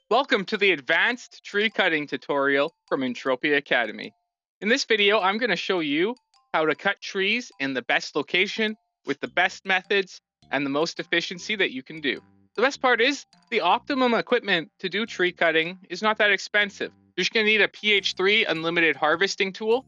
Welcome to the advanced tree cutting tutorial from Entropia.Academy. In this video, I'm going to show you how to cut trees in the best location with the best methods and the most efficiency that you can do. The best part is the optimum equipment to do tree cutting is not that expensive. You're just going to need a PH3 unlimited harvesting tool.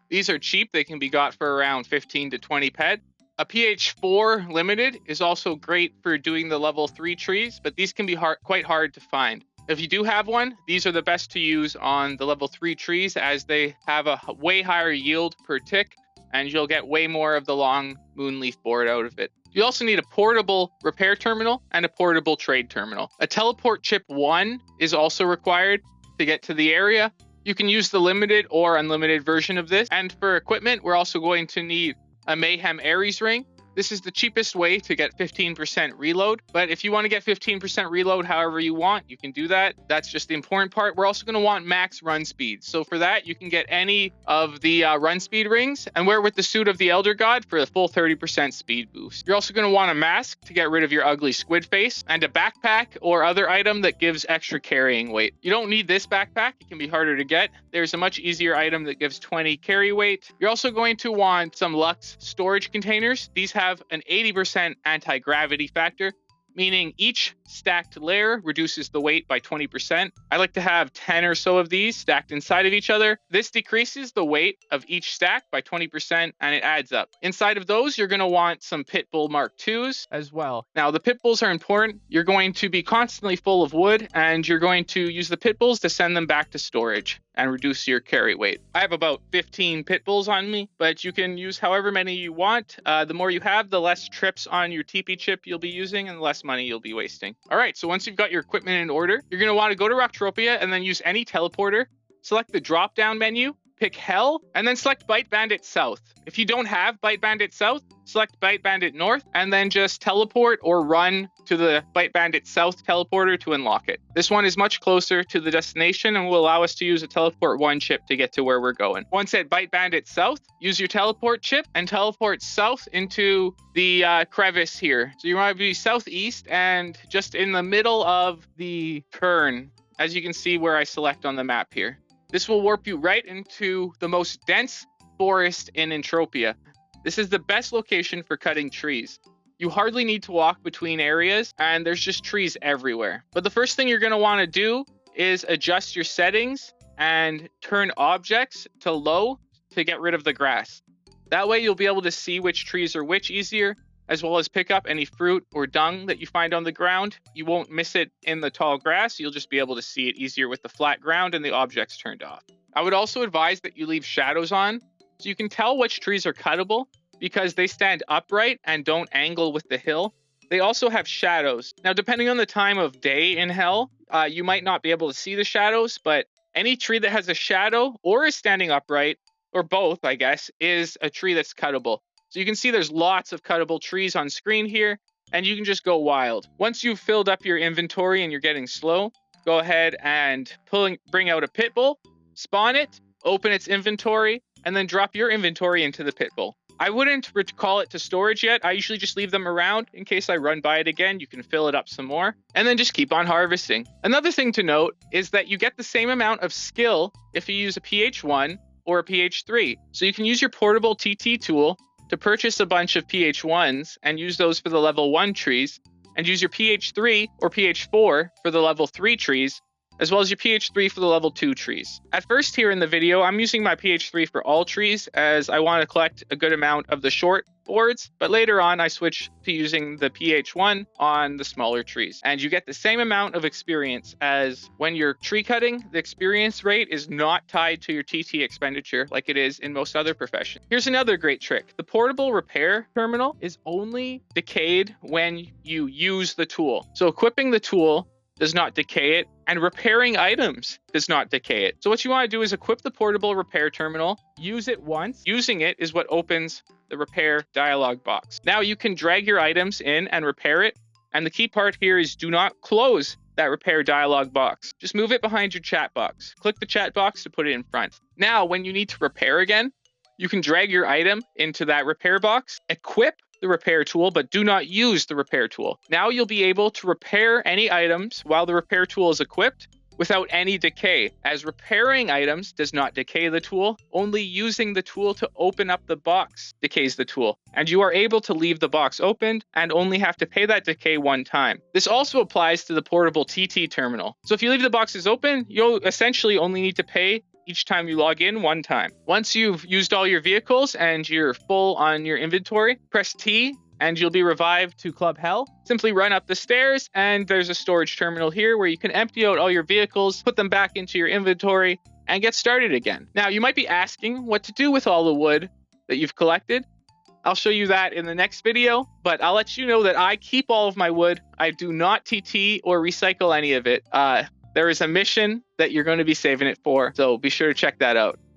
These are cheap. They can be got for around 15 to 20 ped. A PH4 limited is also great for doing the level 3 trees, but these can be quite hard to find. If you do have one, these are the best to use on the level 3 trees as they have a way higher yield per tick, and you'll get way more of the long moonleaf board out of it. You also need a portable repair terminal and a portable trade terminal. A teleport chip 1 is also required to get to the area. You can use the limited or unlimited version of this. And for equipment, we're also going to need a Mayhem Ares ring. This is the cheapest way to get 15% reload, but if you want to get 15% reload however you want, you can do that. That's just the important part. We're also going to want max run speed. So for that, you can get any of the run speed rings and wear with the suit of the Elder God for a full 30% speed boost. You're also going to want a mask to get rid of your ugly squid face and a backpack or other item that gives extra carrying weight. You don't need this backpack. It can be harder to get. There's a much easier item that gives 20 carry weight. You're also going to want some Lux storage containers. These have an 80% anti-gravity factor, meaning each stacked layer reduces the weight by 20%. I like to have 10 or so of these stacked inside of each other. This decreases the weight of each stack by 20% and it adds up. Inside of those, you're going to want some Pitbull Mark IIs as well. Now, the Pitbulls are important. You're going to be constantly full of wood and you're going to use the Pitbulls to send them back to storage and reduce your carry weight. I have about 15 Pitbulls on me, but you can use however many you want. The more you have, the less trips on your TP chip you'll be using and the less money you'll be wasting. All right, so once you've got your equipment in order, you're going to want to go to Rocktropia and then use any teleporter. Select the drop-down menu, pick Hell, and then select Bite Bandit South. If you don't have Bite Bandit South, select Bite Bandit North, and then just teleport or run to the Bite Bandit South teleporter to unlock it. This one is much closer to the destination and will allow us to use a Teleport 1 chip to get to where we're going. Once at Bite Bandit South, use your teleport chip and teleport south into the crevice here. So you want to be southeast and just in the middle of the turn, as you can see where I select on the map here. This will warp you right into the most dense forest in Entropia. This is the best location for cutting trees. You hardly need to walk between areas and there's just trees everywhere. But the first thing you're going to want to do is adjust your settings and turn objects to low to get rid of the grass. That way you'll be able to see which trees are which easier, as well as pick up any fruit or dung that you find on the ground. You won't miss it in the tall grass. You'll just be able to see it easier with the flat ground and the objects turned off. I would also advise that you leave shadows on so you can tell which trees are cuttable because they stand upright and don't angle with the hill. They also have shadows. Now, depending on the time of day in Hell, you might not be able to see the shadows, but any tree that has a shadow or is standing upright, or both, I guess, is a tree that's cuttable. So you can see there's lots of cuttable trees on screen here, and you can just go wild. Once you've filled up your inventory and you're getting slow, go ahead and bring out a Pitbull, spawn it, open its inventory, and then drop your inventory into the Pitbull. I wouldn't recall it to storage yet. I usually just leave them around in case I run by it again. You can fill it up some more, and then just keep on harvesting. Another thing to note is that you get the same amount of skill if you use a PH1 or a PH3. So you can use your portable TT tool to purchase a bunch of PH1s and use those for the level 1 trees, and use your PH3 or PH4 for the level 3 trees, as well as your PH3 for the level 2 trees. At first here in the video, I'm using my PH3 for all trees as I want to collect a good amount of the short boards, but later on I switch to using the PH1 on the smaller trees. And you get the same amount of experience as when you're tree cutting. The experience rate is not tied to your TT expenditure like it is in most other professions. Here's another great trick. The portable repair terminal is only decayed when you use the tool. So equipping the tool does not decay it, and repairing items does not decay it. So what you want to do is equip the portable repair terminal, use it once. Using it is what opens the repair dialog box. Now you can drag your items in and repair it, and the key part here is do not close that repair dialog box. Just move it behind your chat box. Click the chat box to put it in front. Now, when you need to repair again, you can drag your item into that repair box, equip the repair tool, but do not use the repair tool. Now you'll be able to repair any items while the repair tool is equipped without any decay, as repairing items does not decay the tool. Only using the tool to open up the box decays the tool, and you are able to leave the box opened and only have to pay that decay one time. This also applies to the portable TT terminal. So if you leave the boxes open, you'll essentially only need to pay each time you log in one time. Once you've used all your vehicles and you're full on your inventory, press T and you'll be revived to Club Hell. Simply run up the stairs and there's a storage terminal here where you can empty out all your vehicles, put them back into your inventory, and get started again. Now, you might be asking what to do with all the wood that you've collected. I'll show you that in the next video, but I'll let you know that I keep all of my wood. I do not TT or recycle any of it. There is a mission that you're going to be saving it for, so be sure to check that out.